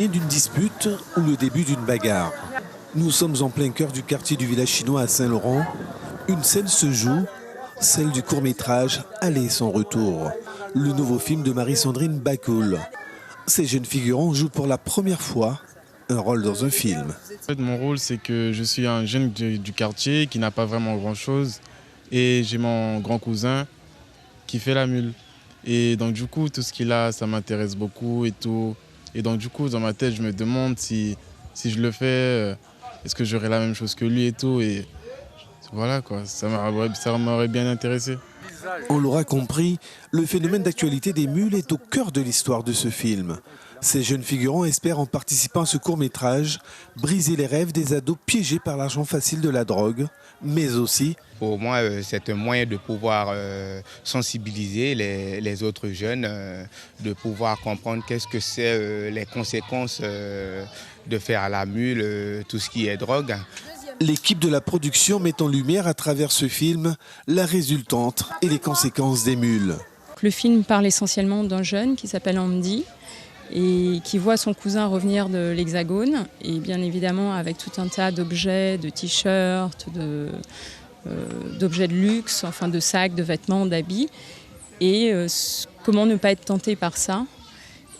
D'une dispute ou le début d'une bagarre. Nous sommes en plein cœur du quartier du village chinois à Saint-Laurent. Une scène se joue, celle du court-métrage Aller sans retour, le nouveau film de Marie-Sandrine Bacoul. Ces jeunes figurants jouent pour la première fois un rôle dans un film. En fait, mon rôle, c'est que je suis un jeune du quartier qui n'a pas vraiment grand-chose et j'ai mon grand cousin qui fait la mule. Et donc du coup, tout ce qu'il a, ça m'intéresse beaucoup et tout. Et donc du coup, dans ma tête, je me demande si je le fais, est-ce que j'aurai la même chose que lui et tout. Et voilà quoi, ça m'aurait bien intéressé. On l'aura compris, le phénomène d'actualité des mules est au cœur de l'histoire de ce film. Ces jeunes figurants espèrent, en participant à ce court-métrage, briser les rêves des ados piégés par l'argent facile de la drogue, mais aussi... Pour moi, c'est un moyen de pouvoir sensibiliser les autres jeunes, de pouvoir comprendre qu'est-ce que c'est les conséquences de faire à la mule tout ce qui est drogue. L'équipe de la production met en lumière à travers ce film la résultante et les conséquences des mules. Le film parle essentiellement d'un jeune qui s'appelle Andy et qui voit son cousin revenir de l'Hexagone, et bien évidemment avec tout un tas d'objets, de t-shirts, d'objets de luxe, enfin de sacs, de vêtements, d'habits. Et comment ne pas être tenté par ça,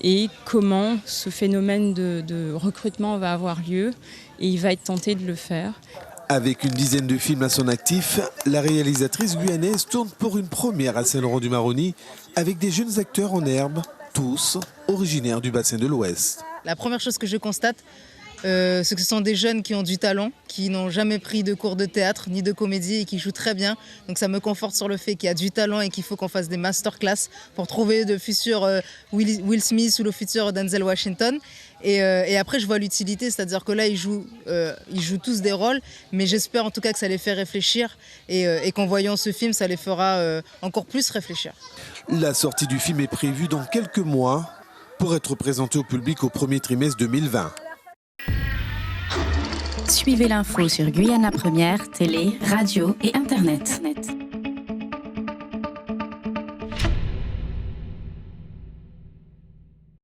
et comment ce phénomène de recrutement va avoir lieu, et il va être tenté de le faire. Avec une dizaine de films à son actif, la réalisatrice guyanaise tourne pour une première à Saint-Laurent-du-Maroni avec des jeunes acteurs en herbe, tous originaires du bassin de l'Ouest. La première chose que je constate, c'est que ce sont des jeunes qui ont du talent, qui n'ont jamais pris de cours de théâtre ni de comédie et qui jouent très bien. Donc ça me conforte sur le fait qu'il y a du talent et qu'il faut qu'on fasse des masterclass pour trouver le futur Will Smith ou le futur Denzel Washington. Et après, je vois l'utilité, c'est-à-dire que là, ils jouent tous des rôles, mais j'espère en tout cas que ça les fait réfléchir et qu'en voyant ce film, ça les fera encore plus réfléchir. La sortie du film est prévue dans quelques mois pour être présentée au public au premier trimestre 2020. Suivez l'info sur Guyana Première, télé, radio et Internet.